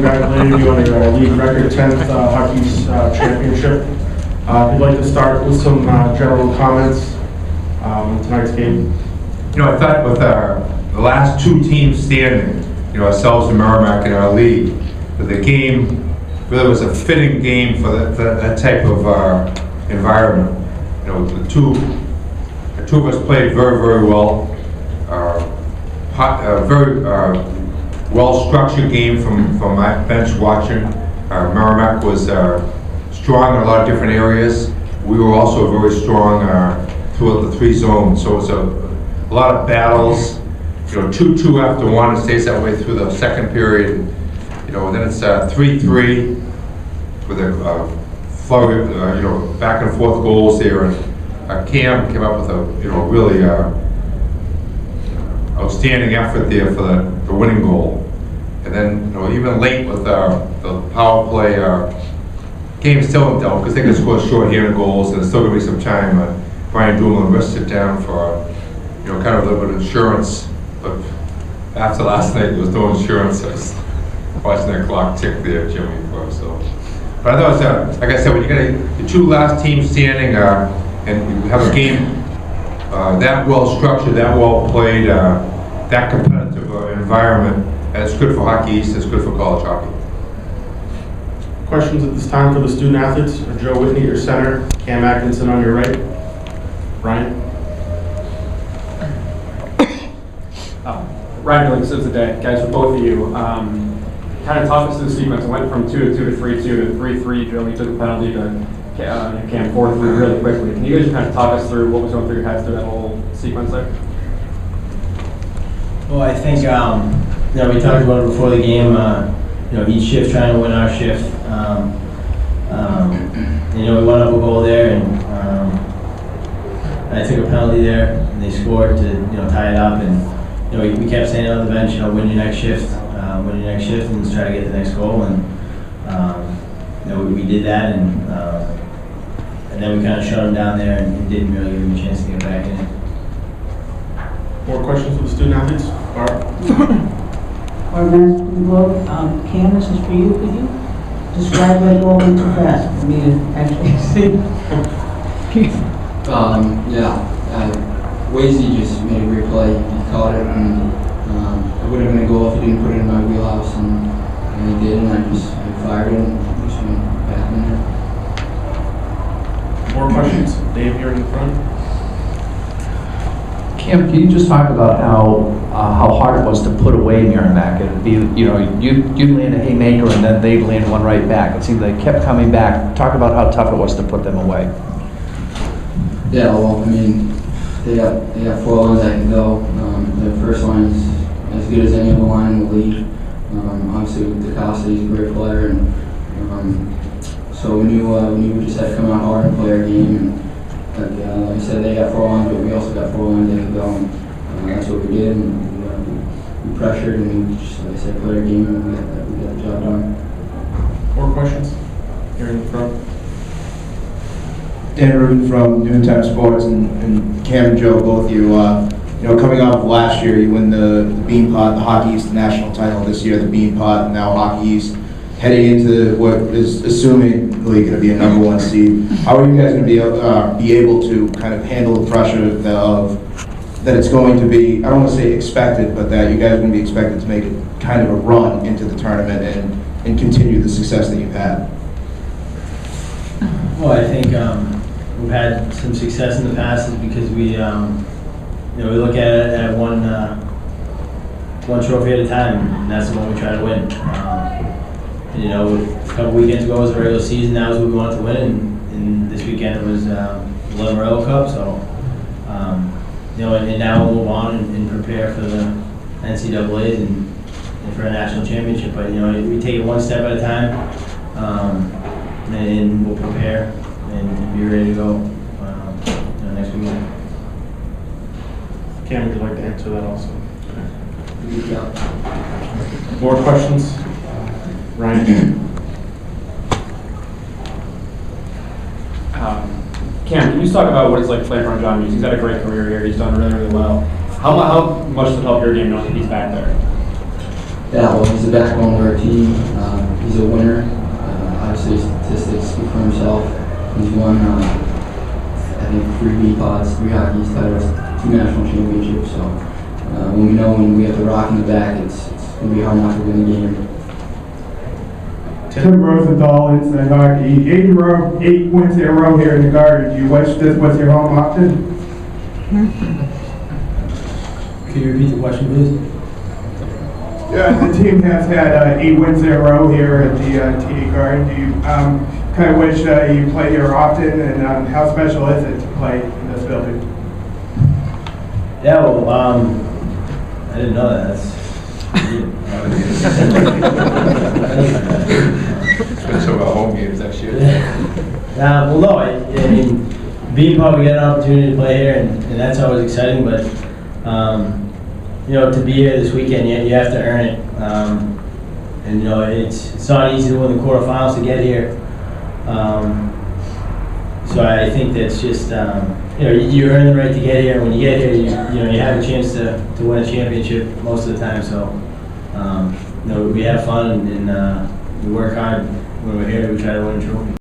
Congratulating you on your league record 10th hockey championship. If you'd like to start with some general comments on tonight's game. You know, I thought with the last two teams standing, you know, ourselves and Merrimack in our league, that the game really was a fitting game for that type of environment. You know, the two of us played very, very well. Very well-structured game from my bench watching. Merrimack was strong in a lot of different areas. We were also very strong throughout the three zones. So it was a lot of battles. You know, 2-2 after one. It stays that way through the second period. You know, and then it's 3-3 with a flurry, you know, back and forth goals there. And Cam came up with a, you know, really outstanding effort there for the winning goal. And then, you know, even late with the power play, game still in doubt because they can score short-handed goals, and there's still going to be some time. Brian Doolin rested down for, you know, kind of a little bit of insurance. But after last night, there was no insurance. I was watching that clock tick there, Jimmy. So, but I thought it was, like I said, when you got the two last teams standing, and you have a game that well structured, that well played, that competitive environment, it's good for Hockey East. It's good for college hockey. Questions at this time for the student athletes? Joe Whitney, your center. Cam Atkinson on your right. Ryan. Ryan Billings says the day, guys, for both of you. Kind of talk us through the sequence. It went from 2-2 to 3-2 to 3-3. Joe, you took a penalty to Cam 4-3 really quickly. Can you guys kind of talk us through what was going through your heads through that whole sequence there? Well, I think, you know, we talked about it before the game, you know, each shift trying to win our shift. You know, we went up a goal there, and I took a penalty there, and they scored to, you know, tie it up. And, you know, we kept saying on the bench, you know, win your next shift, and let's try to get the next goal. And, you know, we did that, and then we kind of shut them down there and didn't really give them a chance to get back in it. More questions for the student athletes? Barb? Cam, this is for you. Could you describe that goal too fast for me to actually see? Wasey just made a great play. He caught it, and it would have been a goal if he didn't put it in my wheelhouse, and he did, and I fired it and just went back in there. More questions? Dave here in the front. Cam, can you just talk about how hard it was to put away Merrimack? It'd be, you know, you'd land a haymaker and then they'd land one right back. It seemed they kept coming back. Talk about how tough it was to put them away. Yeah, well, I mean, they got 4 lines that can go. The first line is as good as any other line in the league. Obviously, with DeCosta, he's a great player, and so we knew we just had to come out hard and play our game. And like I said, they got 4 lines, but we also got 4 lines that can go. And that's what we did. And we pressured, and we just, like I said, played our game, and we got the job done. More questions? Here in the front. Dan Rubin from Noon Time Sports, and Cam and Joe, both of you. You know, coming off of last year, you win the Bean Pot, the Hockey East national title. This year, the Bean Pot, and now Hockey East. Heading into what is assumingly going to be a #1 seed, how are you guys going to be able to kind of handle the pressure of that it's going to be, I don't want to say expected, but that you guys are going to be expected to make it kind of a run into the tournament and continue the success that you've had? Well, I think we've had some success in the past is because we, you know, we look at it at one trophy at a time, and that's the one we try to win. You know, a couple weekends ago was the regular season. That was what we wanted to win, and this weekend it was the Lamorello Cup. So, you know, and now we'll move on and prepare for the NCAAs and for a national championship. But you know, we take it one step at a time, and we'll prepare and be ready to go you know, next weekend. Cam, would you like to answer that also? Yeah. More questions? Ryan. Cam, can you just talk about what it's like to play in front of John Hughes? He's had a great career here. He's done really, really well. How much does it help your game knowing that he's back there? Yeah, well, he's the backbone of our team. He's a winner. Obviously, his statistics speak for himself. He's won, I think, 3 B pods, 3 hockey titles, 2 national championships. So when we know when we have the rock in the back, it's going to be hard not to win the game. Tim Rosenthal, Inside Hockey. 8 wins in a row here in the Garden. Do you wish this was your home often? Could you repeat the question, please? Yeah, the team has had 8 wins in a row here at the TD Garden. Do you kind of wish you played here often, and how special is it to play in this building? Yeah, well, I didn't know that. Especially some of our home games next year. Well, no, I mean, being part, we get an opportunity to play here, and that's always exciting, but, you know, to be here this weekend, you have to earn it. And, you know, it's not easy to win the quarterfinals to get here. So I think that's just, you know, you earn the right to get here, and when you get here, you know, you have a chance to win a championship most of the time. So, you know, we have fun, and we work hard when we're here. We try to win a trophy.